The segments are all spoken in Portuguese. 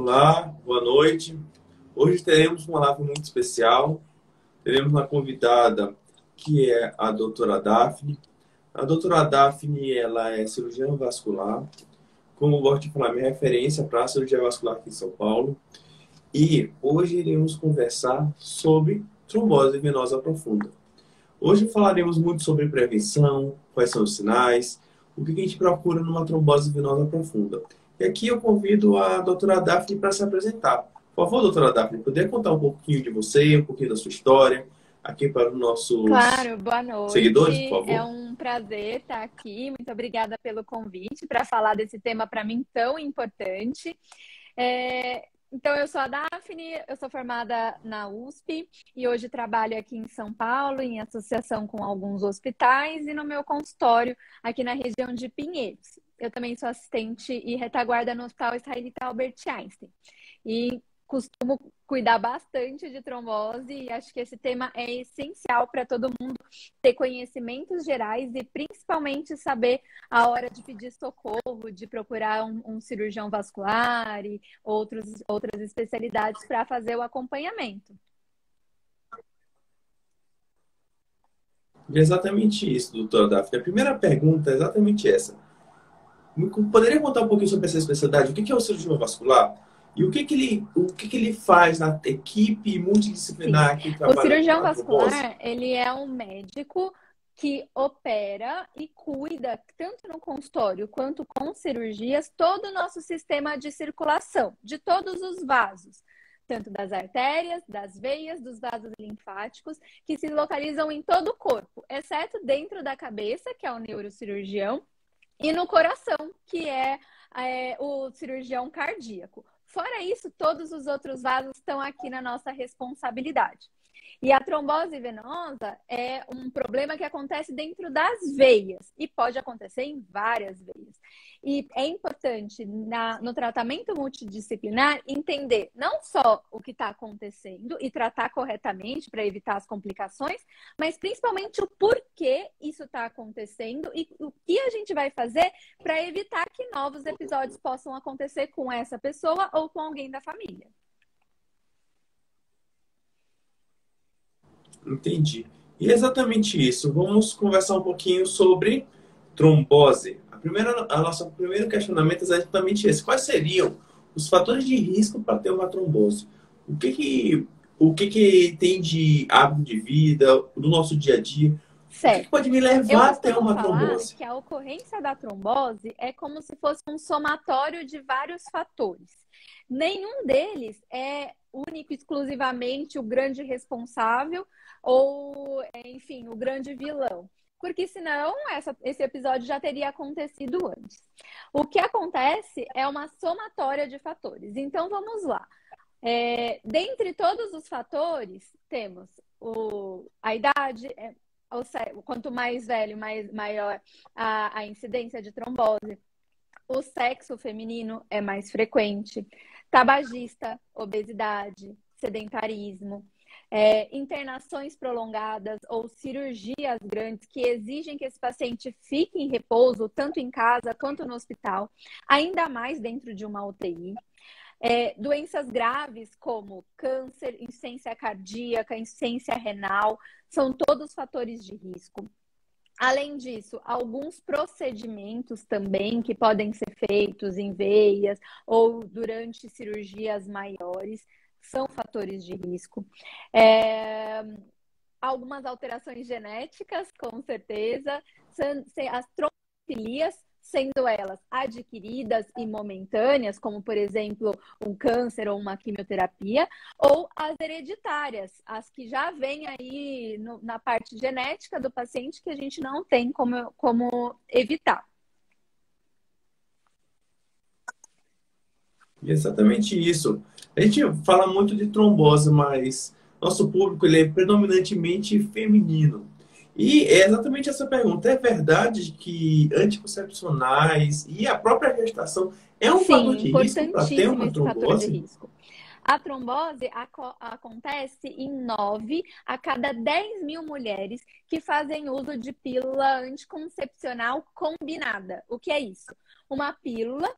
Olá, boa noite. Hoje teremos uma live muito especial. Teremos uma convidada que é a doutora Daphne. A doutora Daphne, ela é cirurgiã vascular. Como eu gosto de falar, minha referência para a cirurgia vascular aqui em São Paulo. E hoje iremos conversar sobre trombose venosa profunda. Hoje falaremos muito sobre prevenção, quais são os sinais, o que a gente procura numa trombose venosa profunda. E aqui eu convido a doutora Daphne para se apresentar. Por favor, doutora Daphne, poder contar um pouquinho de você, um pouquinho da sua história, aqui para os nossos Claro, boa seguidores, por noite. favor. É um prazer estar aqui. Muito obrigada pelo convite para falar desse tema para mim tão importante. Então, eu sou a Daphne, eu sou formada na USP e hoje trabalho aqui em São Paulo, em associação com alguns hospitais e no meu consultório aqui na região de Pinheiros. Eu também sou assistente e retaguarda no Hospital Israelita Albert Einstein. E costumo cuidar bastante de trombose e acho que esse tema é essencial para todo mundo ter conhecimentos gerais e principalmente saber a hora de pedir socorro, de procurar um cirurgião vascular e outras especialidades para fazer o acompanhamento. Exatamente isso, doutora Daphne. A primeira pergunta é exatamente essa. Poderia contar um pouquinho sobre essa especialidade? O que é o cirurgião vascular? E o que ele faz na equipe multidisciplinar que trabalha o cirurgião com a trombose? vascular, ele é um médico que opera e cuida, tanto no consultório quanto com cirurgias, todo o nosso sistema de circulação, de todos os vasos, tanto das artérias, das veias, dos vasos linfáticos, que se localizam em todo o corpo, exceto dentro da cabeça, que é o neurocirurgião, e no coração, que é o cirurgião cardíaco. Fora isso, todos os outros vasos estão aqui na nossa responsabilidade. E a trombose venosa é um problema que acontece dentro das veias e pode acontecer em várias veias. E é importante, no tratamento multidisciplinar, entender não só o que está acontecendo e tratar corretamente para evitar as complicações, mas principalmente o porquê isso está acontecendo e o que a gente vai fazer para evitar que novos episódios possam acontecer com essa pessoa ou com alguém da família. Entendi. E é exatamente isso. Vamos conversar um pouquinho sobre trombose. Nosso primeiro questionamento é exatamente esse. Quais seriam os fatores de risco para ter uma trombose? O que tem de hábito de vida, do nosso dia a dia? Certo. O que pode me levar a ter uma trombose? Que a ocorrência da trombose é como se fosse um somatório de vários fatores. Nenhum deles é único, exclusivamente o grande responsável ou, enfim, o grande vilão. Porque senão esse episódio já teria acontecido antes. O que acontece é uma somatória de fatores. Então, vamos lá. Dentre todos os fatores, temos a idade, quanto mais velho, maior a incidência de trombose. O sexo feminino é mais frequente. Tabagista, obesidade, sedentarismo. Internações prolongadas ou cirurgias grandes que exigem que esse paciente fique em repouso, tanto em casa quanto no hospital, ainda mais dentro de uma UTI. Doenças graves como câncer, insuficiência cardíaca, insuficiência renal, são todos fatores de risco. Além disso, alguns procedimentos também que podem ser feitos em veias ou durante cirurgias maiores são fatores de risco. Algumas alterações genéticas, com certeza, as trombofilias, sendo elas adquiridas e momentâneas, como, por exemplo, um câncer ou uma quimioterapia, ou as hereditárias, as que já vêm aí na parte genética do paciente que a gente não tem como evitar. Exatamente isso. A gente fala muito de trombose, mas nosso público ele é predominantemente feminino. E é exatamente essa pergunta. É verdade que anticoncepcionais e a própria gestação é um fator de risco para ter uma trombose? A trombose acontece em 9 a cada 10 mil mulheres que fazem uso de pílula anticoncepcional combinada. O que é isso? Uma pílula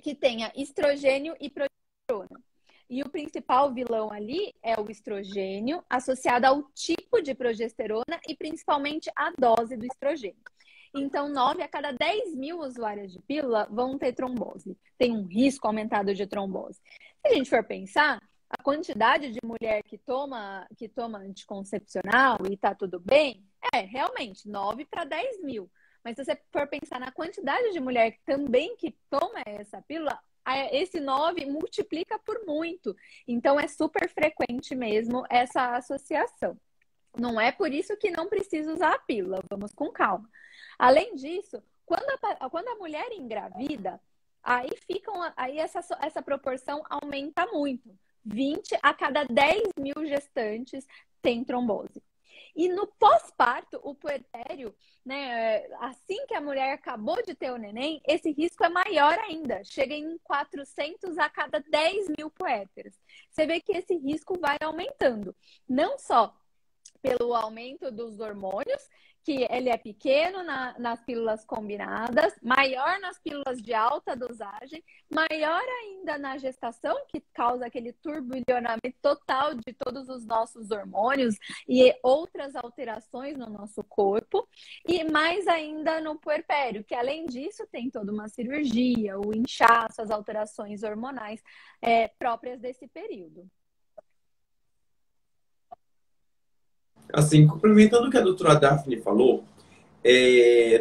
que tenha estrogênio e progesterona. progesterona. E o principal vilão ali é o estrogênio, associado ao tipo de progesterona e principalmente à dose do estrogênio. Então, 9 a cada 10 mil usuárias de pílula vão ter trombose. Tem um risco aumentado de trombose. Se a gente for pensar, a quantidade de mulher que toma anticoncepcional e tá tudo bem, realmente, 9 para 10 mil. Mas se você for pensar na quantidade de mulher que também que toma essa pílula, esse 9 multiplica por muito. Então, é super frequente mesmo essa associação. Não é por isso que não precisa usar a pílula, vamos com calma. Além disso, quando a mulher engravida, aí essa proporção aumenta muito. 20 a cada 10 mil gestantes tem trombose. E no pós-parto, o puerpério, né, assim que a mulher acabou de ter o neném, esse risco é maior ainda. Chega em 400 a cada 10 mil puérperas. Você vê que esse risco vai aumentando. Não só pelo aumento dos hormônios, que ele é pequeno nas pílulas combinadas, maior nas pílulas de alta dosagem, maior ainda na gestação, que causa aquele turbilhonamento total de todos os nossos hormônios e outras alterações no nosso corpo, e mais ainda no puerpério, que além disso tem toda uma cirurgia, o inchaço, as alterações hormonais próprias desse período. Assim, complementando o que a doutora Daphne falou,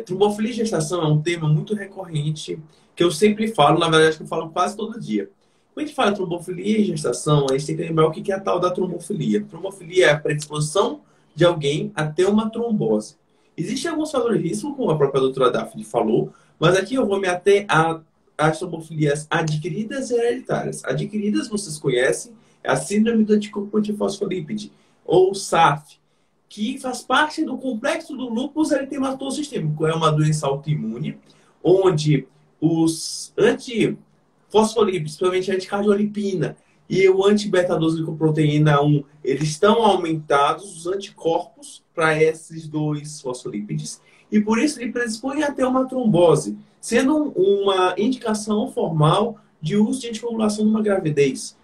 trombofilia e gestação é um tema muito recorrente, que eu sempre falo, na verdade, que eu falo quase todo dia. Quando a gente fala trombofilia e gestação, a gente tem que lembrar o que é a tal da trombofilia. Trombofilia é a predisposição de alguém a ter uma trombose. Existem alguns fatores de risco, como a própria doutora Daphne falou, mas aqui eu vou me ater às trombofilias adquiridas e hereditárias. Adquiridas, vocês conhecem, é a síndrome do anticorpo antifosfolípide, ou SAF, que faz parte do complexo do lúpus eritematoso sistêmico. É uma doença autoimune, onde os antifosfolípidos, principalmente a anticardiolipina e o anti-beta-2-glicoproteína 1, eles estão aumentados, os anticorpos, para esses dois fosfolípides, e por isso ele predispõe a ter uma trombose, sendo uma indicação formal de uso de anticoagulação numa gravidez,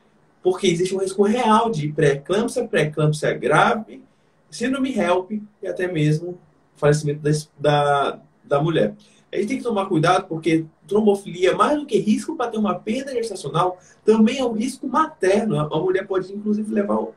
porque existe um risco real de pré-eclâmpsia grave, síndrome HELP e até mesmo falecimento da mulher. A gente tem que tomar cuidado porque trombofilia, mais do que risco para ter uma perda gestacional, também é um risco materno. A mulher pode, inclusive,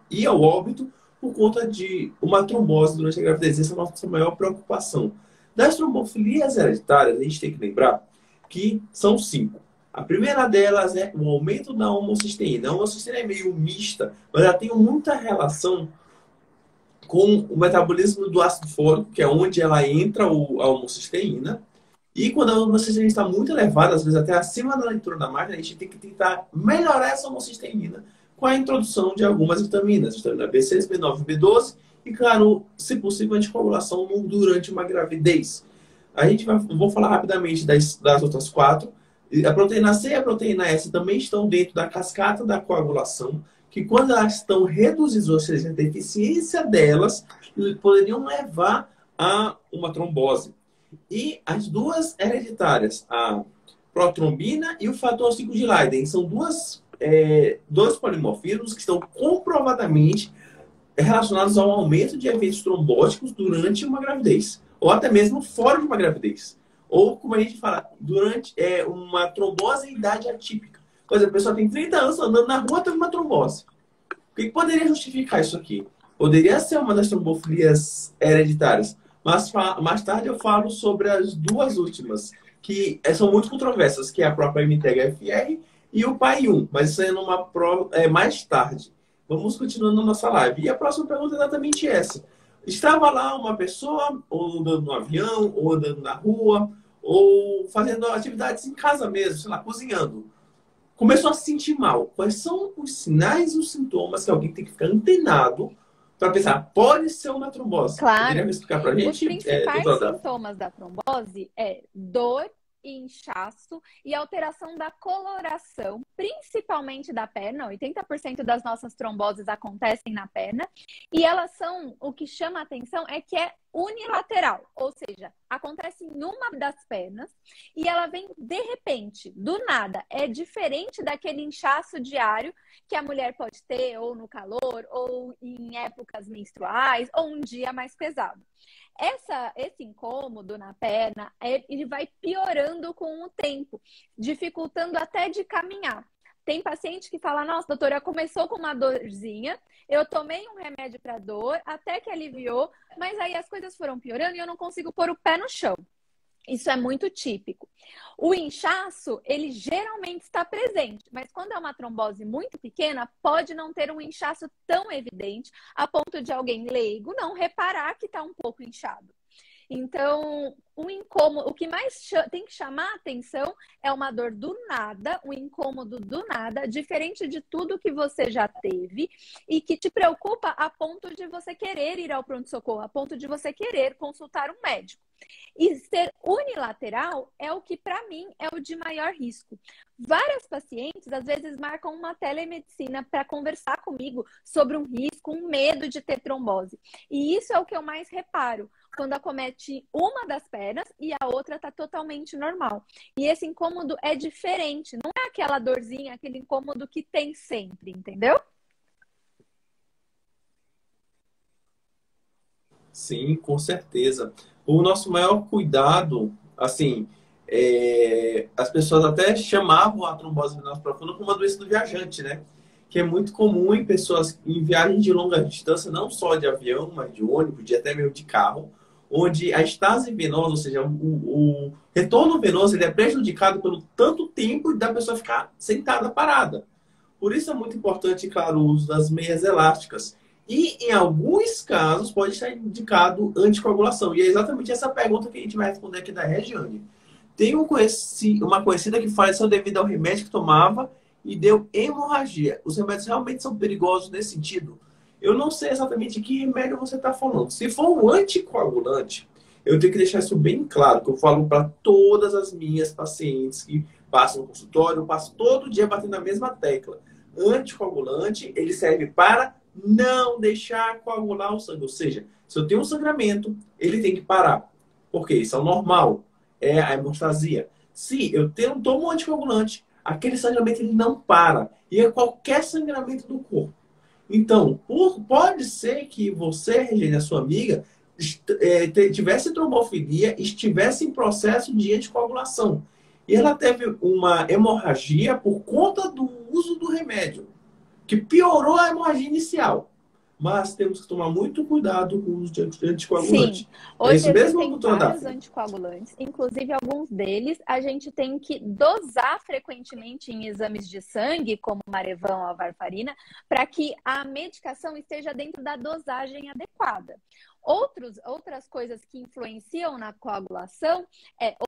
ir ao óbito por conta de uma trombose durante a gravidez. Essa é a nossa maior preocupação. Das trombofilias hereditárias, a gente tem que lembrar que são 5. A primeira delas é o aumento da homocisteína. A homocisteína é meio mista, mas ela tem muita relação com o metabolismo do ácido fólico, que é onde ela entra a homocisteína. E quando a homocisteína está muito elevada, às vezes até acima da leitura da máquina, a gente tem que tentar melhorar essa homocisteína com a introdução de algumas vitaminas, vitamina B6, B9, B12 e, claro, se possível, anticoagulação durante uma gravidez. Vou falar rapidamente das outras 4. A proteína C e a proteína S também estão dentro da cascata da coagulação, que quando elas estão reduzidas, ou seja, a deficiência delas, poderiam levar a uma trombose. E as duas hereditárias, a protrombina e o fator 5 de Leiden, são dois polimorfismos que estão comprovadamente relacionados ao aumento de eventos trombóticos durante uma gravidez, ou até mesmo fora de uma gravidez. Ou, como a gente fala, durante uma trombose em idade atípica. Por exemplo, a pessoa tem 30 anos andando na rua, teve uma trombose. O que poderia justificar isso aqui? Poderia ser uma das trombofilias hereditárias. Mas mais tarde eu falo sobre as duas últimas, que são muito controversas, que é a própria MTHFR e o PAI-1. Mas isso é mais tarde. Vamos continuando na nossa live. E a próxima pergunta é exatamente essa. Estava lá uma pessoa, ou andando no avião, ou andando na rua, ou fazendo atividades em casa mesmo, sei lá, cozinhando. Começou a se sentir mal. Quais são os sinais e os sintomas que alguém tem que ficar antenado para pensar, pode ser uma trombose? Claro. Poderia me explicar para a gente? Os principais sintomas da trombose é dor e inchaço e alteração da coloração, principalmente da perna. 80% das nossas tromboses acontecem na perna. E elas são, o que chama a atenção é que é unilateral, ou seja, acontece em uma das pernas e ela vem de repente, do nada. É diferente daquele inchaço diário que a mulher pode ter ou no calor, ou em épocas menstruais, ou um dia mais pesado. Esse incômodo na perna, ele vai piorando com o tempo, dificultando até de caminhar. Tem paciente que fala, nossa, doutora, começou com uma dorzinha, eu tomei um remédio para dor, até que aliviou, mas aí as coisas foram piorando e eu não consigo pôr o pé no chão. Isso é muito típico. O inchaço, ele geralmente está presente, mas quando é uma trombose muito pequena, pode não ter um inchaço tão evidente a ponto de alguém leigo não reparar que está um pouco inchado. Então, um incômodo, o que mais tem que chamar a atenção é uma dor do nada, um incômodo do nada, diferente de tudo que você já teve e que te preocupa a ponto de você querer ir ao pronto-socorro, a ponto de você querer consultar um médico. E ser unilateral é o que, para mim, é o de maior risco. Várias pacientes, às vezes, marcam uma telemedicina para conversar comigo sobre um risco, um medo de ter trombose. E isso é o que eu mais reparo, quando acomete uma das pernas e a outra está totalmente normal. E esse incômodo é diferente, não é aquela dorzinha, aquele incômodo que tem sempre, entendeu? Sim, com certeza. O nosso maior cuidado, assim, as pessoas até chamavam a trombose venosa profunda como uma doença do viajante, né? Que é muito comum em pessoas em viagens de longa distância, não só de avião, mas de ônibus, de até mesmo de carro, onde a estase venosa, ou seja, o retorno venoso, ele é prejudicado pelo tanto tempo da pessoa ficar sentada, parada. Por isso é muito importante, claro, o uso das meias elásticas. E, em alguns casos, pode estar indicado anticoagulação. E é exatamente essa pergunta que a gente vai responder aqui da Regiane. Tem uma conhecida que faleceu devido ao remédio que tomava e deu hemorragia. Os remédios realmente são perigosos nesse sentido? Eu não sei exatamente que remédio você está falando. Se for um anticoagulante, eu tenho que deixar isso bem claro, que eu falo para todas as minhas pacientes que passam no consultório, eu passo todo dia batendo na mesma tecla. Anticoagulante, ele serve para não deixar coagular o sangue. Ou seja, se eu tenho um sangramento, ele tem que parar. Porque isso é o normal. É a hemostasia. Se eu tomo um anticoagulante, aquele sangramento ele não para. E é qualquer sangramento do corpo. Então, pode ser que você, Regina, a sua amiga, tivesse trombofilia e estivesse em processo de anticoagulação. E ela teve uma hemorragia por conta do uso do remédio, que piorou a hemorragia inicial. Mas temos que tomar muito cuidado com o uso de anticoagulante. Sim, hoje é isso mesmo, tem vários anticoagulantes, inclusive alguns deles a gente tem que dosar frequentemente em exames de sangue, como Marevão ou varfarina, para que a medicação esteja dentro da dosagem adequada. Outras coisas que influenciam na coagulação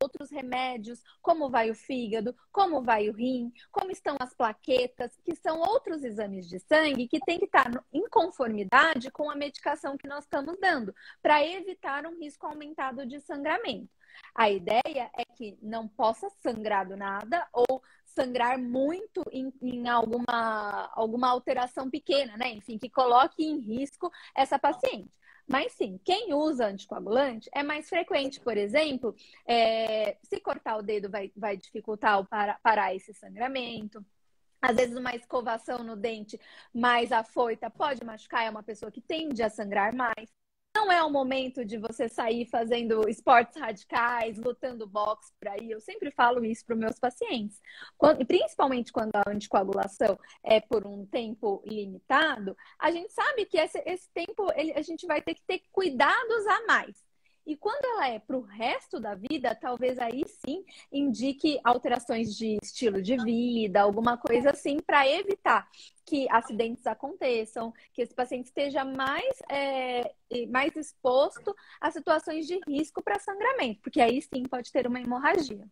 outros remédios, como vai o fígado, como vai o rim, como estão as plaquetas, que são outros exames de sangue que tem que estar em conformidade com a medicação que nós estamos dando, para evitar um risco aumentado de sangramento. A ideia é que não possa sangrar do nada ou sangrar muito em alguma alteração pequena, né? Enfim, que coloque em risco essa paciente. Mas sim, quem usa anticoagulante é mais frequente, por exemplo, se cortar o dedo vai dificultar parar esse sangramento. Às vezes uma escovação no dente mais afoita pode machucar, é uma pessoa que tende a sangrar mais. Não é o momento de você sair fazendo esportes radicais, lutando boxe por aí. Eu sempre falo isso para os meus pacientes. Principalmente quando a anticoagulação é por um tempo limitado, a gente sabe que esse tempo a gente vai ter que ter cuidados a mais. E quando ela é para o resto da vida, talvez aí sim indique alterações de estilo de vida, alguma coisa assim, para evitar que acidentes aconteçam, que esse paciente esteja mais exposto a situações de risco para sangramento, porque aí sim pode ter uma hemorragia.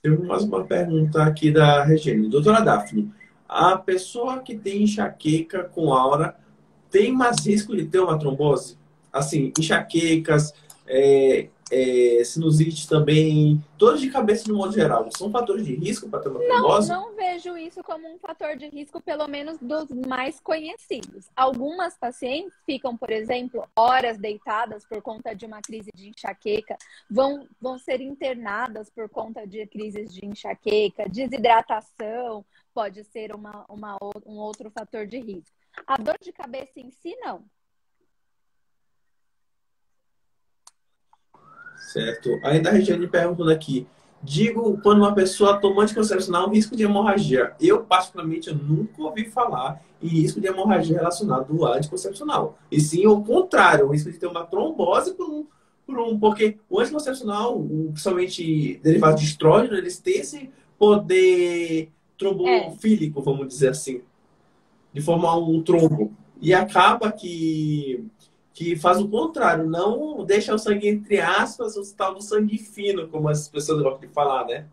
Temos mais uma pergunta aqui da Regina. Doutora Daphne, a pessoa que tem enxaqueca com aura tem mais risco de ter uma trombose? Assim, enxaquecas, sinusite também, dores de cabeça no modo geral, são fatores de risco para ter uma trombose? Não vejo isso como um fator de risco, pelo menos dos mais conhecidos. Algumas pacientes ficam, por exemplo, horas deitadas por conta de uma crise de enxaqueca, vão ser internadas por conta de crises de enxaqueca, desidratação pode ser um outro fator de risco. A dor de cabeça em si, não. Certo. Ainda a Regiane perguntando aqui. Digo, quando uma pessoa toma anticoncepcional, risco de hemorragia. Eu, particularmente, eu nunca ouvi falar em risco de hemorragia relacionado ao anticoncepcional. E sim, o contrário, o risco de ter uma trombose porque o anticoncepcional, principalmente derivado de estrógeno, eles têm esse poder trombofílico, vamos dizer assim, de formar um trombo. E acaba que faz o contrário, não deixa o sangue, entre aspas, o tal do sangue fino, como as pessoas gostam de falar, né?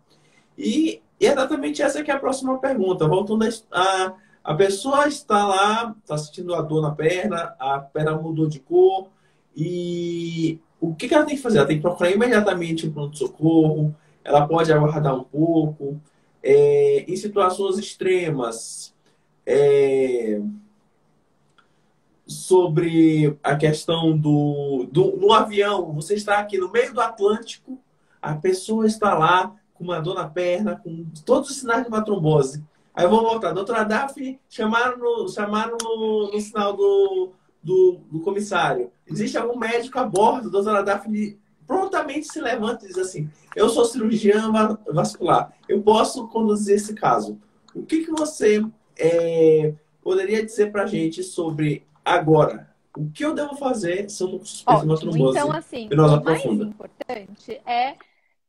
E exatamente essa que é a próxima pergunta. Voltando a pessoa está lá, está sentindo a dor na perna, a perna mudou de cor, e o que ela tem que fazer? Ela tem que procurar imediatamente um pronto-socorro, ela pode aguardar um pouco, em situações extremas, sobre a questão no avião, você está aqui no meio do Atlântico, a pessoa está lá com uma dor na perna, com todos os sinais de uma trombose. Aí vamos voltar. Doutora Daphne, chamaram no sinal do comissário. Existe algum médico a bordo? Doutora Daphne prontamente se levanta e diz assim: eu sou cirurgiã vascular, eu posso conduzir esse caso. O que você poderia dizer para a gente sobre agora? O que eu devo fazer se eu não suspeito de uma trombose então, assim, venosa o mais profunda? importante é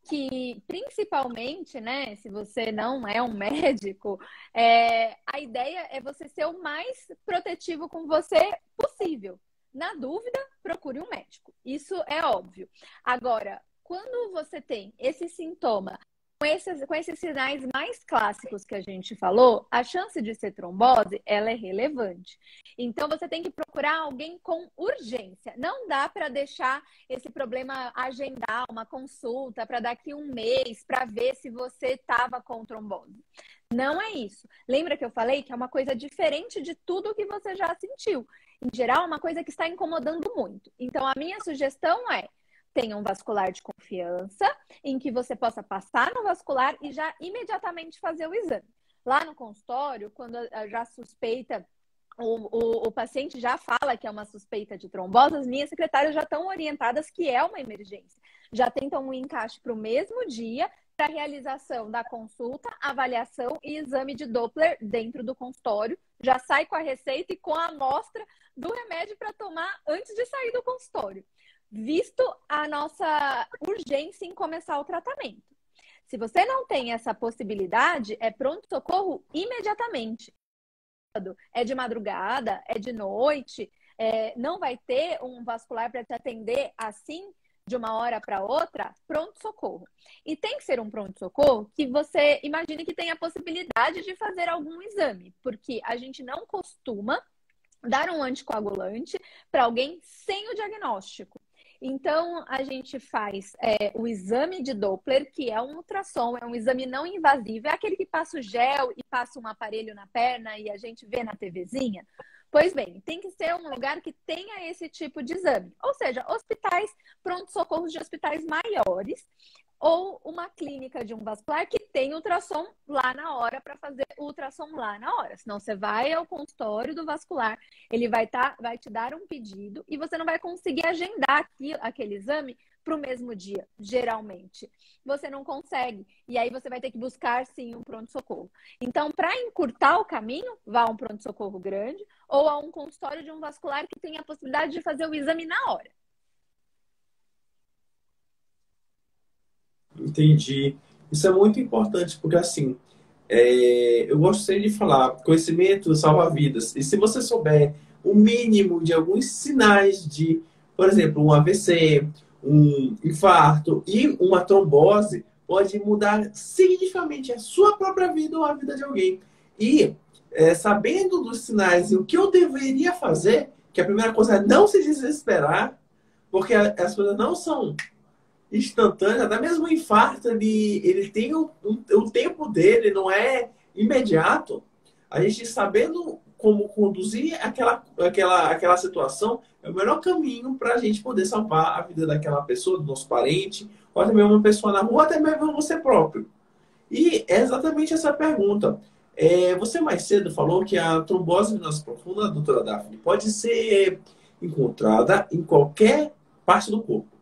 que, principalmente, né, se você não é um médico, a ideia é você ser o mais protetivo com você possível. Na dúvida, procure um médico. Isso é óbvio. Agora, quando você tem esse sintoma, com esses sinais mais clássicos que a gente falou, a chance de ser trombose, ela é relevante. Então, você tem que procurar alguém com urgência. Não dá para deixar esse problema agendar uma consulta para daqui um mês para ver se você estava com trombose. Não é isso. Lembra que eu falei que é uma coisa diferente de tudo que você já sentiu. Em geral, é uma coisa que está incomodando muito. Então, a minha sugestão é: tenha um vascular de confiança, em que você possa passar no vascular e já imediatamente fazer o exame. Lá no consultório, quando já suspeita, o paciente já fala que é uma suspeita de trombose, as minhas secretárias já estão orientadas que é uma emergência. Já tentam um encaixe para o mesmo dia, para a realização da consulta, avaliação e exame de Doppler dentro do consultório. Já sai com a receita e com a amostra do remédio para tomar antes de sair do consultório, visto a nossa urgência em começar o tratamento. Se você não tem essa possibilidade, é pronto-socorro imediatamente. É de madrugada, é de noite, não vai ter um vascular para te atender assim, de uma hora para outra, pronto-socorro. E tem que ser um pronto-socorro que você imagine que tem a possibilidade de fazer algum exame, porque a gente não costuma dar um anticoagulante para alguém sem o diagnóstico. Então, a gente faz o exame de Doppler, que é um ultrassom, é um exame não invasivo, é aquele que passa o gel e passa um aparelho na perna e a gente vê na TVzinha. Pois bem, tem que ser um lugar que tenha esse tipo de exame. Ou seja, hospitais, pronto-socorros de hospitais maiores, ou uma clínica de um vascular que tem ultrassom lá na hora para fazer o ultrassom lá na hora. Senão você vai ao consultório do vascular, ele vai te dar um pedido e você não vai conseguir agendar aquele exame para o mesmo dia, geralmente. Você não consegue. E aí você vai ter que buscar, sim, um pronto-socorro. Então, para encurtar o caminho, vá a um pronto-socorro grande ou a um consultório de um vascular que tenha a possibilidade de fazer o exame na hora. Entendi. Isso é muito importante, porque assim, eu gosto sempre de falar, conhecimento salva vidas. E se você souber o mínimo de alguns sinais de, por exemplo, um AVC, um infarto e uma trombose, pode mudar significativamente a sua própria vida ou a vida de alguém. E sabendo dos sinais e o que eu deveria fazer, que a primeira coisa é não se desesperar, porque as coisas não são instantâneo, até mesmo o infarto, ele tem o tempo dele, não é imediato. A gente sabendo como conduzir aquela situação é o melhor caminho para a gente poder salvar a vida daquela pessoa, do nosso parente, ou até mesmo uma pessoa na rua, ou até mesmo você próprio. E é exatamente essa pergunta. Você mais cedo falou que a trombose venosa profunda, doutora Daphne, pode ser encontrada em qualquer parte do corpo.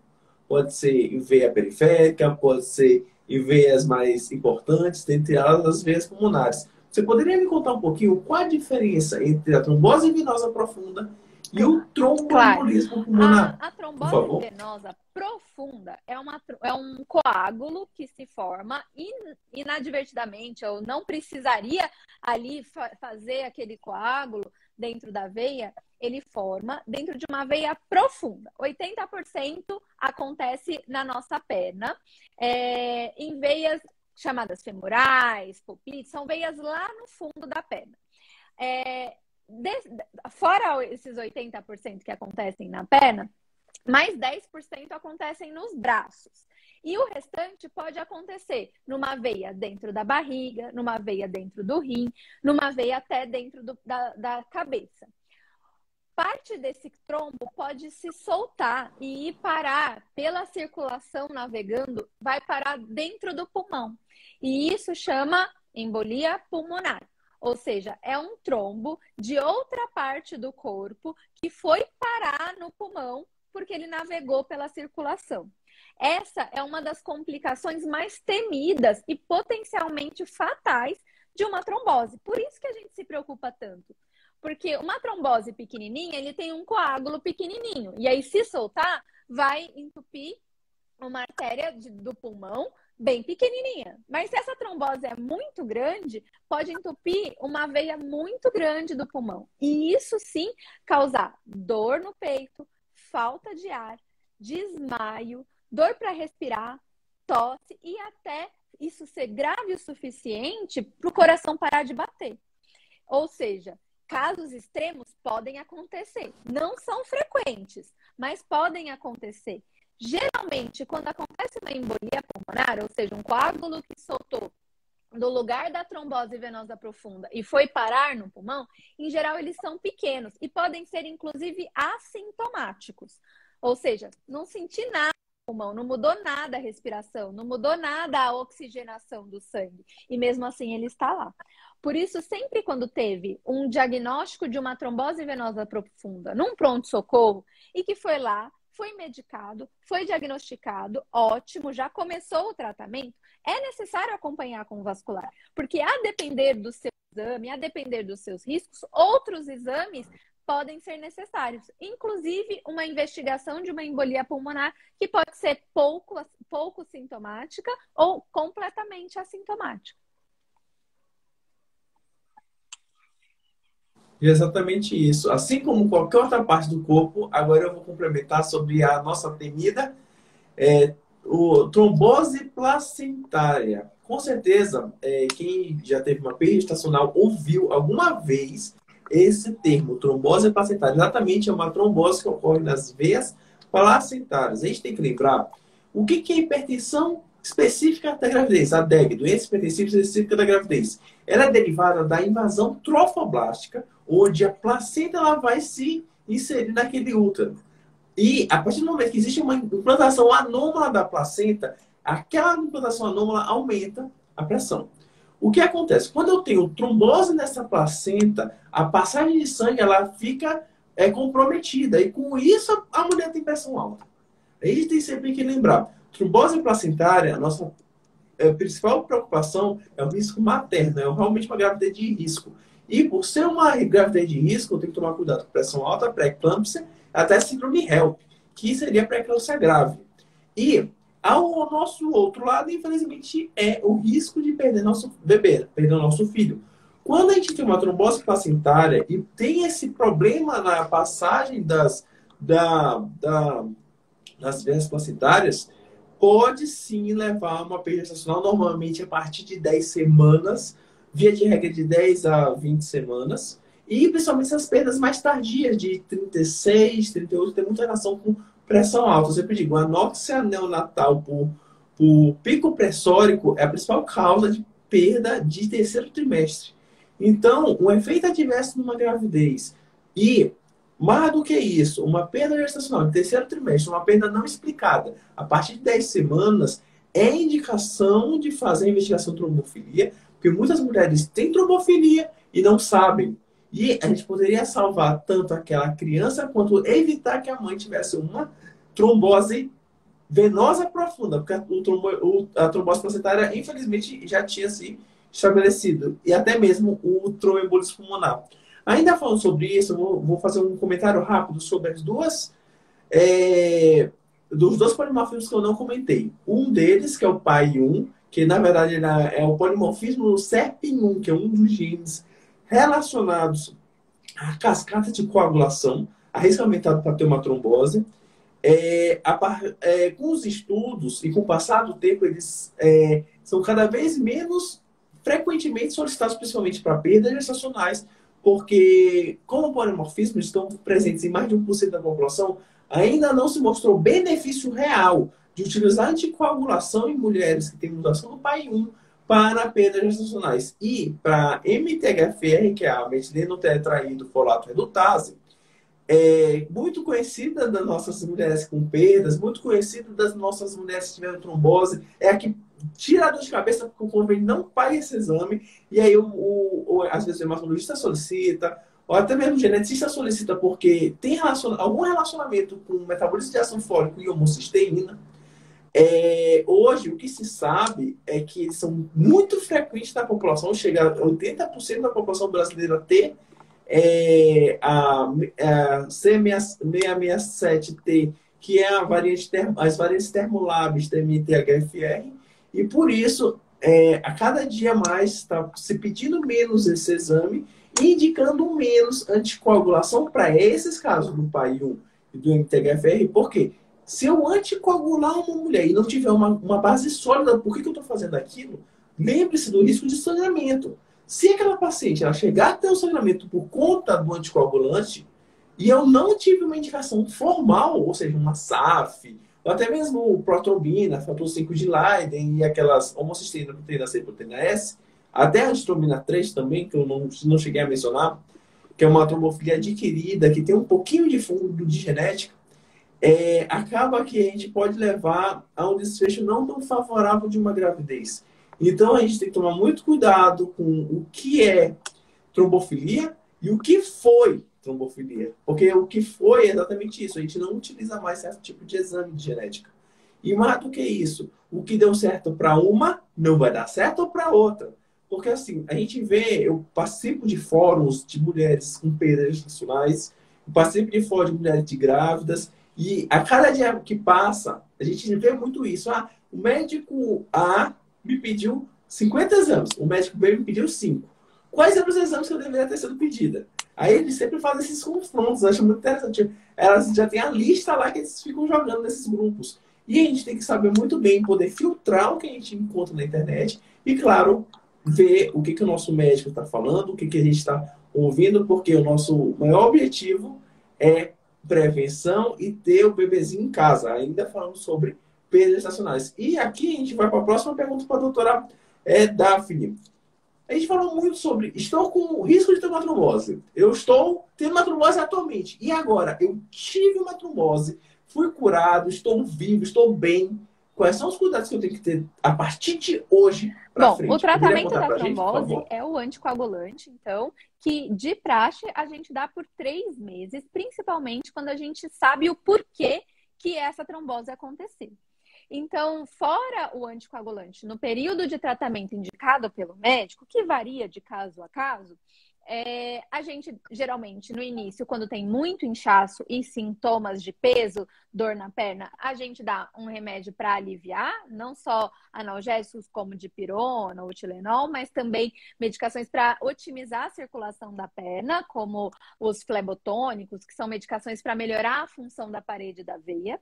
Pode ser em veia periférica, pode ser em veias mais importantes, dentre elas as veias pulmonares. Você poderia me contar um pouquinho qual a diferença entre a trombose venosa profunda e o Claro. tromboembolismo pulmonar? A Por trombose favor. venosa profunda é um coágulo que se forma inadvertidamente, ou não precisaria ali fazer aquele coágulo dentro da veia, ele forma dentro de uma veia profunda. 80% acontece na nossa perna, em veias chamadas femorais, pulpite, são veias lá no fundo da perna. Fora esses 80% que acontecem na perna, mais 10% acontecem nos braços. E o restante pode acontecer numa veia dentro da barriga, numa veia dentro do rim, numa veia até dentro da cabeça. Parte desse trombo pode se soltar e ir parar pela circulação navegando, vai parar dentro do pulmão. E isso chama embolia pulmonar. Ou seja, é um trombo de outra parte do corpo que foi parar no pulmão porque ele navegou pela circulação. Essa é uma das complicações mais temidas e potencialmente fatais de uma trombose. Por isso que a gente se preocupa tanto. Porque uma trombose pequenininha, ele tem um coágulo pequenininho. E aí, se soltar, vai entupir uma artéria do pulmão bem pequenininha. Mas se essa trombose é muito grande, pode entupir uma veia muito grande do pulmão. E isso sim causar dor no peito, falta de ar, desmaio, dor para respirar, tosse e até isso ser grave o suficiente para o coração parar de bater. Ou seja, casos extremos podem acontecer. Não são frequentes, mas podem acontecer. Geralmente, quando acontece uma embolia pulmonar, ou seja, um coágulo que soltou do lugar da trombose venosa profunda e foi parar no pulmão, em geral eles são pequenos e podem ser inclusive assintomáticos. Ou seja, não senti nada no pulmão, não mudou nada a respiração, não mudou nada a oxigenação do sangue e mesmo assim ele está lá. Por isso, sempre quando teve um diagnóstico de uma trombose venosa profunda num pronto-socorro e que foi lá, foi medicado, foi diagnosticado, ótimo, já começou o tratamento, é necessário acompanhar com o vascular, porque a depender do seu exame, a depender dos seus riscos, outros exames podem ser necessários, inclusive uma investigação de uma embolia pulmonar que pode ser pouco sintomática ou completamente assintomática. Exatamente isso. Assim como qualquer outra parte do corpo, agora eu vou complementar sobre a nossa temida trombose placentária. Com certeza, quem já teve uma perda gestacional ouviu alguma vez esse termo, trombose placentária. Exatamente, é uma trombose que ocorre nas veias placentárias. A gente tem que lembrar o que é hipertensão específica da gravidez, a DEG, doença hipertensiva específica da gravidez. Ela é derivada da invasão trofoblástica, onde a placenta ela vai se inserir naquele útero. E a partir do momento que existe uma implantação anômala da placenta, aquela implantação anômala aumenta a pressão. O que acontece? Quando eu tenho trombose nessa placenta, a passagem de sangue ela fica comprometida. E com isso a mulher tem pressão alta. A gente tem sempre que lembrar, trombose placentária, a nossa principal preocupação é o risco materno, é realmente uma gravidez de risco. E por ser uma gravidez de risco, eu tenho que tomar cuidado com pressão alta, pré-eclâmpsia, até síndrome HELP, que seria pré-eclâmpsia grave. E ao nosso outro lado, infelizmente, é o risco de perder nosso bebê, perder nosso filho. Quando a gente tem uma trombose placentária e tem esse problema na passagem das veias placentárias, pode sim levar a uma perda gestacional, normalmente a partir de 10 semanas, via de regra de 10 a 20 semanas, e principalmente essas perdas mais tardias, de 36, 38, tem muita relação com pressão alta. Eu sempre digo, a anóxia neonatal por pico pressórico é a principal causa de perda de terceiro trimestre. Então, um efeito adverso numa gravidez e, mais do que isso, uma perda gestacional de terceiro trimestre, uma perda não explicada a partir de 10 semanas, é indicação de fazer a investigação de trombofilia, porque muitas mulheres têm trombofilia e não sabem. E a gente poderia salvar tanto aquela criança quanto evitar que a mãe tivesse uma trombose venosa profunda, porque a trombose placentária, infelizmente, já tinha se estabelecido, e até mesmo o tromboembolismo pulmonar. Ainda falando sobre isso, eu vou fazer um comentário rápido sobre dos dois polimorfismos que eu não comentei. Um deles, que é o PAI1, que na verdade é o polimorfismo do SERPIN1, que é um dos genes relacionados à cascata de coagulação, a risco aumentado para ter uma trombose. Com os estudos e com o passar do tempo, eles são cada vez menos frequentemente solicitados, principalmente para perdas gestacionais, porque, como polimorfismos estão presentes em mais de 1% da população, ainda não se mostrou benefício real de utilizar anticoagulação em mulheres que têm mutação do PAI1 para perdas gestacionais. E para MTHFR, que é a metilenotetraído folato redutase, muito conhecida das nossas mulheres com perdas, muito conhecida das nossas mulheres que tiveram trombose, é a que tira a dor de cabeça porque o convênio não paga esse exame, e aí às vezes o hematologista solicita, ou até mesmo o geneticista solicita porque tem algum relacionamento com o metabolismo de ácido fólico e homocisteína. Hoje, o que se sabe é que eles são muito frequentes na população, chega a 80% da população brasileira ter a C667T, que é as variantes termolabs da MTHFR, e por isso, a cada dia mais está se pedindo menos esse exame e indicando menos anticoagulação para esses casos do PAI1 e do MTHFR. Por quê? Se eu anticoagular uma mulher e não tiver uma base sólida, por que eu estou fazendo aquilo? Lembre-se do risco de sangramento. Se aquela paciente ela chegar a ter um sangramento por conta do anticoagulante e eu não tive uma indicação formal, ou seja, uma SAF, ou até mesmo protrombina, fator 5 de Leiden e aquelas homocisteína, proteína C e proteína S, até a antitrombina 3 também, que eu não cheguei a mencionar, que é uma trombofilia adquirida, que tem um pouquinho de fundo de genética, acaba que a gente pode levar a um desfecho não tão favorável de uma gravidez. Então, a gente tem que tomar muito cuidado com o que é trombofilia e o que foi trombofilia. Porque o que foi é exatamente isso. A gente não utiliza mais certo tipo de exame de genética. E mais do que isso, o que deu certo para uma não vai dar certo para outra. Porque assim, a gente vê, eu participo de fóruns de mulheres com perdas gestacionais, eu participo de fóruns de mulheres de grávidas, e a cada dia que passa, a gente vê muito isso. O médico A me pediu 50 exames, o médico B me pediu 5. Quais eram os exames que eu deveria ter sido pedida? Aí eles sempre fazem esses confrontos, eu acho muito interessante. Elas já têm a lista lá que eles ficam jogando nesses grupos. E a gente tem que saber muito bem, poder filtrar o que a gente encontra na internet e, claro, ver o que o nosso médico está falando, o que a gente está ouvindo, porque o nosso maior objetivo é prevenção e ter o bebezinho em casa, ainda falando sobre perdas gestacionais. E aqui a gente vai para a próxima pergunta para a doutora Daphne. A gente falou muito sobre, estou com risco de ter uma trombose. Eu estou tendo uma trombose atualmente. E agora? Eu tive uma trombose, fui curado, estou vivo, estou bem. Quais são os cuidados que eu tenho que ter a partir de hoje para frente? O tratamento da trombose é o anticoagulante, então, que de praxe a gente dá por 3 meses, principalmente quando a gente sabe o porquê que essa trombose aconteceu. Então, fora o anticoagulante, no período de tratamento indicado pelo médico, que varia de caso a caso, a gente, geralmente, no início, quando tem muito inchaço e sintomas de peso, dor na perna, a gente dá um remédio para aliviar, não só analgésicos como dipirona ou Tilenol, mas também medicações para otimizar a circulação da perna, como os flebotônicos, que são medicações para melhorar a função da parede da veia.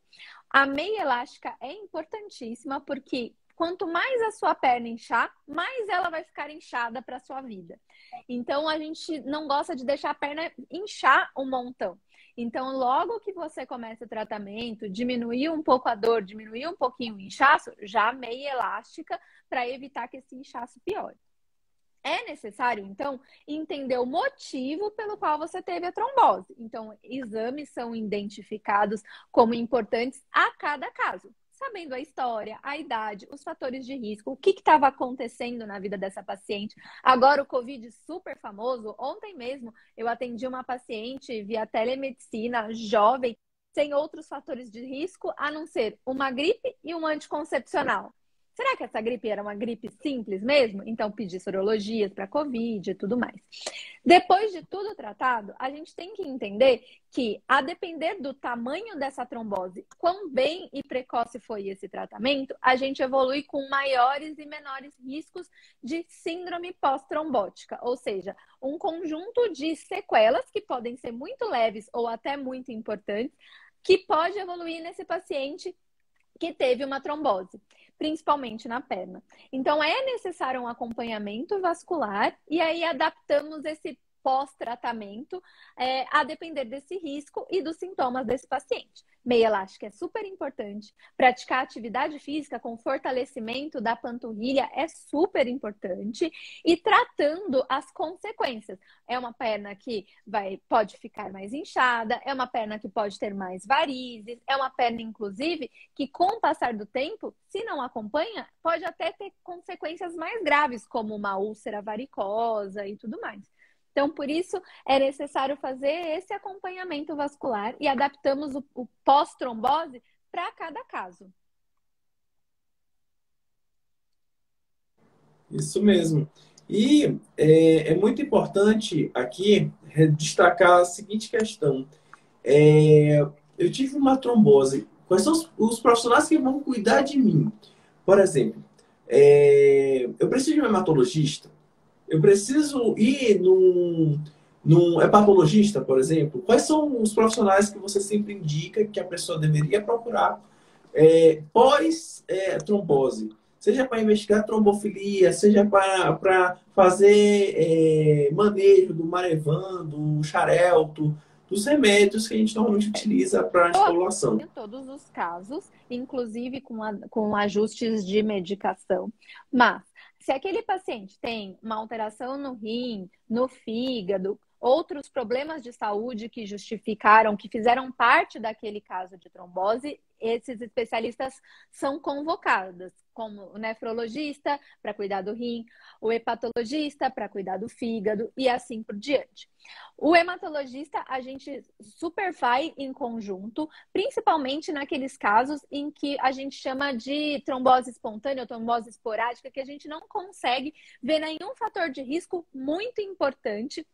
A meia elástica é importantíssima porque quanto mais a sua perna inchar, mais ela vai ficar inchada para a sua vida. Então, a gente não gosta de deixar a perna inchar um montão. Então, logo que você começa o tratamento, diminuir um pouco a dor, diminuir um pouquinho o inchaço, já meia elástica para evitar que esse inchaço piore. É necessário, então, entender o motivo pelo qual você teve a trombose. Então, exames são identificados como importantes a cada caso. Sabendo a história, a idade, os fatores de risco, o que estava acontecendo na vida dessa paciente. Agora o Covid super famoso. Ontem mesmo eu atendi uma paciente via telemedicina, jovem, sem outros fatores de risco, a não ser uma gripe e um anticoncepcional. Será que essa gripe era uma gripe simples mesmo? Então, pedi sorologias para Covid e tudo mais. Depois de tudo tratado, a gente tem que entender que, a depender do tamanho dessa trombose, quão bem e precoce foi esse tratamento, a gente evolui com maiores e menores riscos de síndrome pós-trombótica, ou seja, um conjunto de sequelas que podem ser muito leves ou até muito importantes, que pode evoluir nesse paciente que teve uma trombose, principalmente na perna. Então, é necessário um acompanhamento vascular e aí adaptamos esse pós-tratamento a depender desse risco e dos sintomas desse paciente. Meia elástica é super importante. Praticar atividade física com fortalecimento da panturrilha é super importante. E tratando as consequências. É uma perna que pode ficar mais inchada, é uma perna que pode ter mais varizes, é uma perna, inclusive, que com o passar do tempo, se não acompanha, pode até ter consequências mais graves, como uma úlcera varicosa e tudo mais. Então, por isso, é necessário fazer esse acompanhamento vascular e adaptamos o pós-trombose para cada caso. Isso mesmo. E é muito importante aqui destacar a seguinte questão. Eu tive uma trombose. Quais são os profissionais que vão cuidar de mim? Por exemplo, eu preciso de um hematologista? Eu preciso ir num hepatologista, por exemplo? Quais são os profissionais que você sempre indica que a pessoa deveria procurar pós-trombose? Seja para investigar trombofilia, seja para fazer manejo do Marevan, do Xarelto, dos remédios que a gente normalmente utiliza para anticoagulação. Em todos os casos, inclusive com ajustes de medicação. Mas, se aquele paciente tem uma alteração no rim, no fígado, outros problemas de saúde que justificaram, que fizeram parte daquele caso de trombose, esses especialistas são convocados, como o nefrologista para cuidar do rim, o hepatologista para cuidar do fígado e assim por diante. O hematologista a gente super faz em conjunto, principalmente naqueles casos em que a gente chama de trombose espontânea ou trombose esporádica, que a gente não consegue ver nenhum fator de risco muito importante,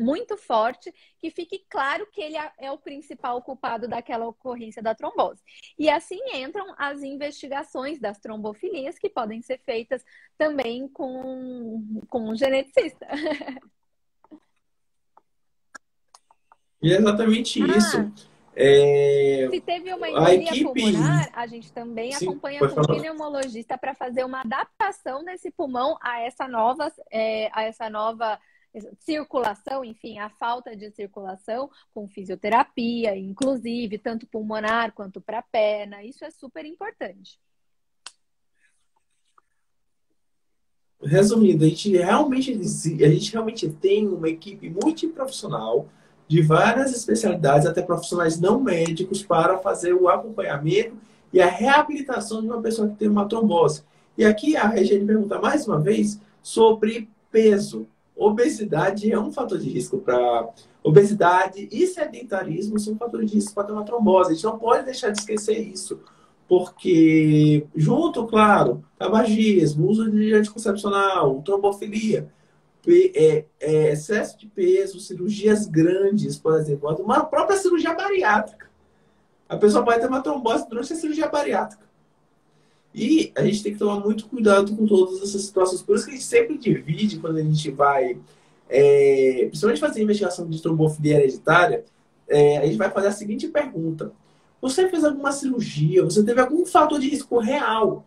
muito forte, que fique claro que ele é o principal culpado daquela ocorrência da trombose. E assim entram as investigações das trombofilias, que podem ser feitas também com um geneticista. E é exatamente isso. Se teve uma embolia pulmonar, a gente também acompanha com o pneumologista para fazer uma adaptação desse pulmão a essa nova circulação, enfim, a falta de circulação, com fisioterapia, inclusive, tanto pulmonar quanto para a perna. Isso é super importante. Resumindo, a gente realmente tem uma equipe multiprofissional de várias especialidades, até profissionais não médicos, para fazer o acompanhamento e a reabilitação de uma pessoa que tem uma trombose. E aqui a Regiane pergunta mais uma vez sobre peso. Obesidade é um fator de risco para... Obesidade e sedentarismo são fatores de risco para ter uma trombose. A gente não pode deixar de esquecer isso. Porque, junto, claro, tabagismo, uso de anticoncepcional, trombofilia, excesso de peso, cirurgias grandes, por exemplo, uma própria cirurgia bariátrica. A pessoa pode ter uma trombose durante a cirurgia bariátrica. E a gente tem que tomar muito cuidado com todas essas situações. Por isso que a gente sempre divide quando a gente vai, principalmente fazer investigação de trombofilia hereditária, a gente vai fazer a seguinte pergunta. Você fez alguma cirurgia? Você teve algum fator de risco real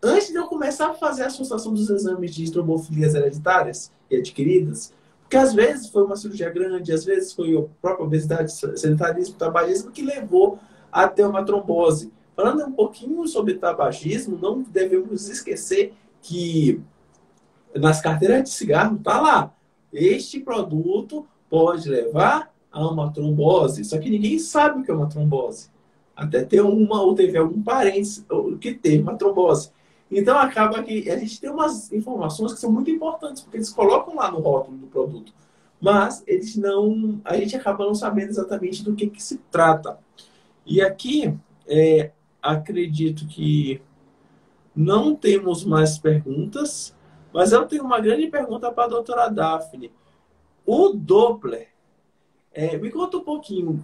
antes de eu começar a fazer a associação dos exames de trombofilias hereditárias e adquiridas, porque às vezes foi uma cirurgia grande, às vezes foi a própria obesidade, sedentarismo, tabagismo que levou a ter uma trombose. Falando um pouquinho sobre tabagismo, não devemos esquecer que nas carteiras de cigarro está lá. Este produto pode levar a uma trombose. Só que ninguém sabe o que é uma trombose. Até ter uma ou teve algum parente que teve uma trombose. Então acaba que a gente tem umas informações que são muito importantes, porque eles colocam lá no rótulo do produto. Mas eles não. A gente acaba não sabendo exatamente do que se trata. E aqui acredito que não temos mais perguntas, mas eu tenho uma grande pergunta para a doutora Daphne. O Doppler, me conta um pouquinho,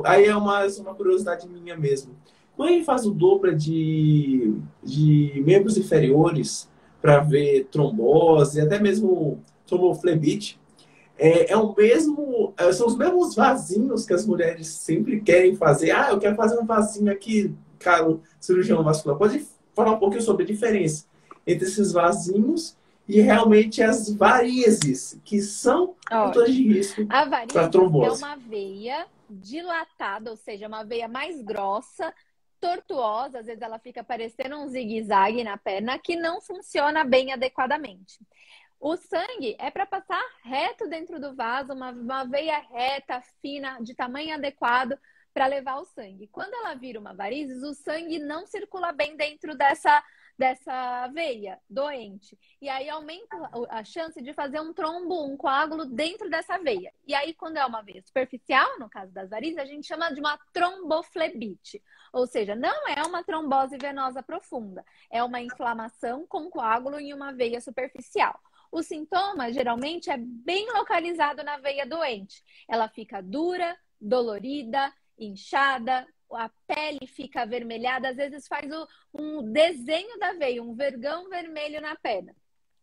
aí é uma curiosidade minha mesmo. Quando a gente faz o Doppler de membros inferiores para ver trombose, até mesmo tromboflebite, são os mesmos vasinhos que as mulheres sempre querem fazer. Ah, eu quero fazer um vasinho aqui, caro cirurgião vascular. Pode falar um pouquinho sobre a diferença entre esses vasinhos e realmente as varizes, que são fatores de risco para trombose. É uma veia dilatada, ou seja, uma veia mais grossa, tortuosa, às vezes ela fica parecendo um zigue-zague na perna, que não funciona bem adequadamente. O sangue é para passar reto dentro do vaso, uma veia reta, fina, de tamanho adequado para levar o sangue. Quando ela vira uma varizes, o sangue não circula bem dentro dessa veia doente. E aí aumenta a chance de fazer um trombo, um coágulo dentro dessa veia. E aí, quando é uma veia superficial, no caso das varizes, a gente chama de uma tromboflebite. Ou seja, não é uma trombose venosa profunda. É uma inflamação com coágulo em uma veia superficial. O sintoma, geralmente, é bem localizado na veia doente. Ela fica dura, dolorida, inchada, a pele fica avermelhada, às vezes faz um desenho da veia, um vergão vermelho na perna.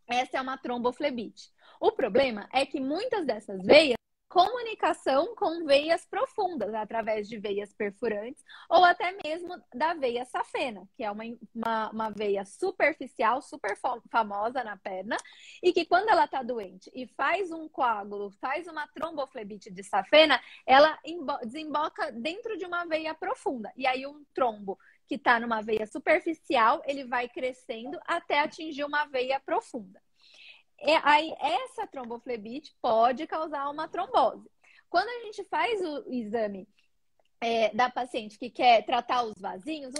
Essa é uma tromboflebite. O problema é que muitas dessas veias comunicação com veias profundas, através de veias perfurantes ou até mesmo da veia safena, que é uma veia superficial, super famosa na perna, e que quando ela está doente e faz um coágulo, faz uma tromboflebite de safena, ela desemboca dentro de uma veia profunda. E aí um trombo que está numa veia superficial, ele vai crescendo até atingir uma veia profunda. Aí essa tromboflebite pode causar uma trombose. Quando a gente faz o exame da paciente que quer tratar os vasinhos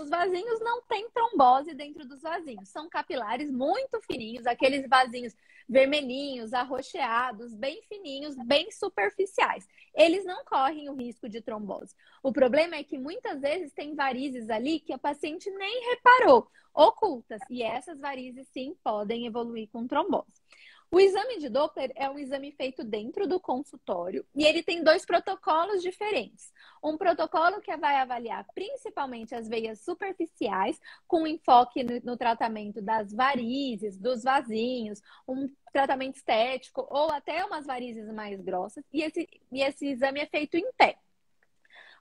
não têm trombose dentro dos vasinhos. São capilares muito fininhos, aqueles vasinhos vermelhinhos, arroxeados, bem fininhos, bem superficiais. Eles não correm o risco de trombose. O problema é que muitas vezes tem varizes ali que a paciente nem reparou, ocultas. E essas varizes, sim, podem evoluir com trombose. O exame de Doppler é um exame feito dentro do consultório e ele tem 2 protocolos diferentes. Um protocolo que vai avaliar principalmente as veias superficiais, com enfoque no tratamento das varizes, dos vasinhos, um tratamento estético ou até umas varizes mais grossas. E esse exame é feito em pé.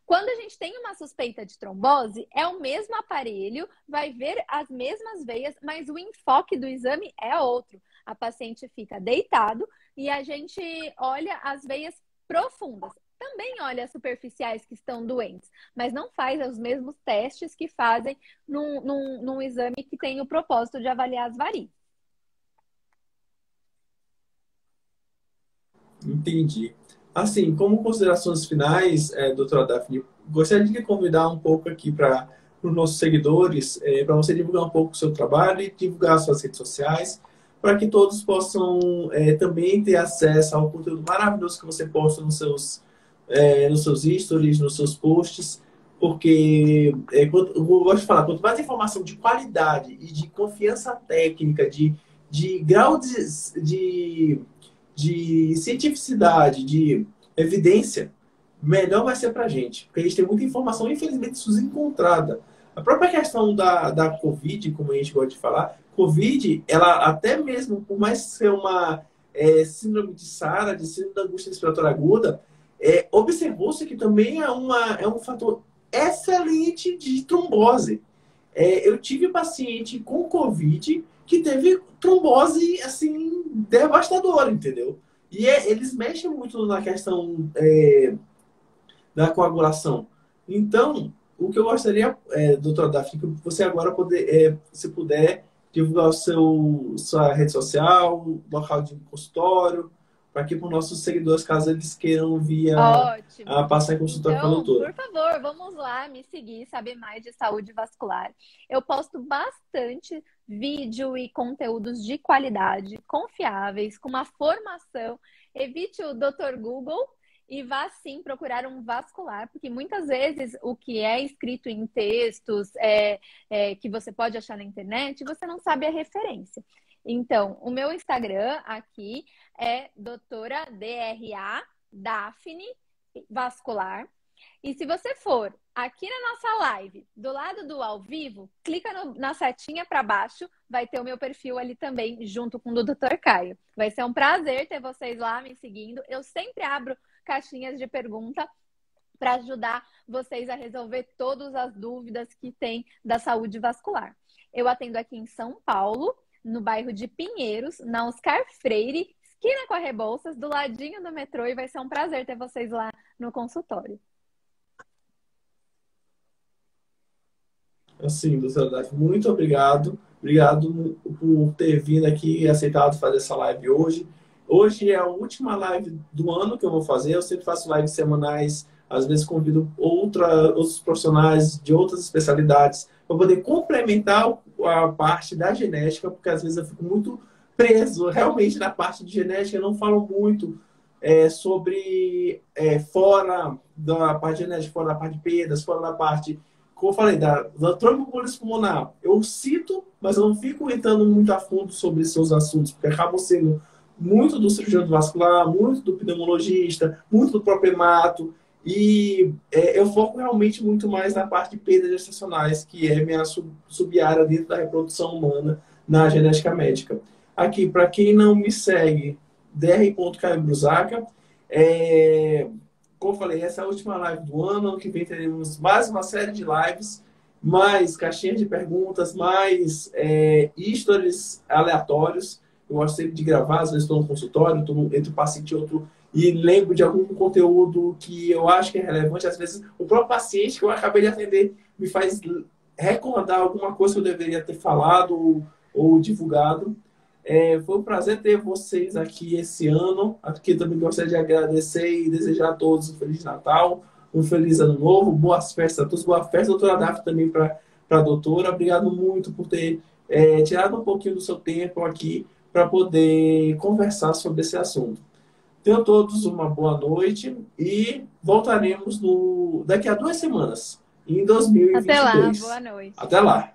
Quando a gente tem uma suspeita de trombose, é o mesmo aparelho, vai ver as mesmas veias, mas o enfoque do exame é outro. A paciente fica deitado e a gente olha as veias profundas. Também olha as superficiais que estão doentes, mas não faz os mesmos testes que fazem num exame que tem o propósito de avaliar as varizes. Entendi. Assim, como considerações finais, doutora Daphne, gostaria de lhe convidar um pouco aqui para os nossos seguidores, para você divulgar um pouco o seu trabalho e divulgar as suas redes sociais, para que todos possam também ter acesso ao conteúdo maravilhoso que você posta nos seus stories, nos seus posts, porque eu gosto de falar, quanto mais informação de qualidade e de confiança técnica, de grau de cientificidade, de evidência, melhor vai ser para a gente. Porque a gente tem muita informação, infelizmente, desencontrada. A própria questão da Covid, como a gente gosta de falar, Covid, ela até mesmo, por mais ser uma síndrome de SARA, de síndrome da angústia respiratória aguda, observou-se que também é um fator excelente de trombose. Eu tive paciente com Covid que teve trombose, assim, devastadora, entendeu? E eles mexem muito na questão da coagulação. Então, o que eu gostaria, doutora Daphne, que você agora se puder, divulgar sua rede social, local de consultório, para que para os nossos seguidores, caso eles queiram Ótimo. passar em consultório com a Então, doutora. por favor, vamos lá me seguir, saber mais de saúde vascular. Eu posto bastante vídeo e conteúdos de qualidade, confiáveis, com uma formação. Evite o Dr. Google e vá sim procurar um vascular, porque muitas vezes o que é escrito em textos que você pode achar na internet, você não sabe a referência. Então, o meu Instagram aqui é doutora DRA Daphne Vascular. E se você for aqui na nossa live, do lado do ao vivo, clica na setinha para baixo, vai ter o meu perfil ali também, junto com o do Dr. Caio. Vai ser um prazer ter vocês lá me seguindo. Eu sempre abro caixinhas de pergunta para ajudar vocês a resolver todas as dúvidas que tem da saúde vascular. Eu atendo aqui em São Paulo, no bairro de Pinheiros, na Oscar Freire, esquina com a Rebouças, do ladinho do metrô, e vai ser um prazer ter vocês lá no consultório. Assim, doutora Daphne, muito obrigado. Obrigado por ter vindo aqui e aceitado fazer essa live hoje. Hoje é a última live do ano que eu vou fazer. Eu sempre faço lives semanais. Às vezes convido outros profissionais de outras especialidades para poder complementar a parte da genética, porque às vezes eu fico muito preso realmente na parte de genética. Eu não falo muito sobre fora da parte genética, fora da parte de perdas, fora da parte, como eu falei, da tromboembolismo pulmonar. Eu cito, mas eu não fico entrando muito a fundo sobre seus assuntos, porque acabam sendo muito do cirurgião vascular, muito do pneumologista, muito do próprio hemato. E eu foco realmente muito mais na parte de perdas gestacionais, que é minha sub-área dentro da reprodução humana na genética médica. Aqui, para quem não me segue, dr.caio como eu falei, essa é a última live do ano. Ano que vem teremos mais uma série de lives, mais caixinhas de perguntas, mais stories aleatórios. Eu gosto sempre de gravar, às vezes estou no consultório, estou entre um paciente e outro, e lembro de algum conteúdo que eu acho que é relevante. Às vezes, o próprio paciente que eu acabei de atender me faz recordar alguma coisa que eu deveria ter falado ou divulgado. Foi um prazer ter vocês aqui esse ano. Aqui também gostaria de agradecer e desejar a todos um Feliz Natal, um Feliz Ano Novo, boas festas a todos, boa festa, doutora Daphne, também para a doutora. Obrigado muito por ter tirado um pouquinho do seu tempo aqui para poder conversar sobre esse assunto. Tenham todos uma boa noite e voltaremos daqui a 2 semanas, em 2022. Até lá, boa noite. Até lá.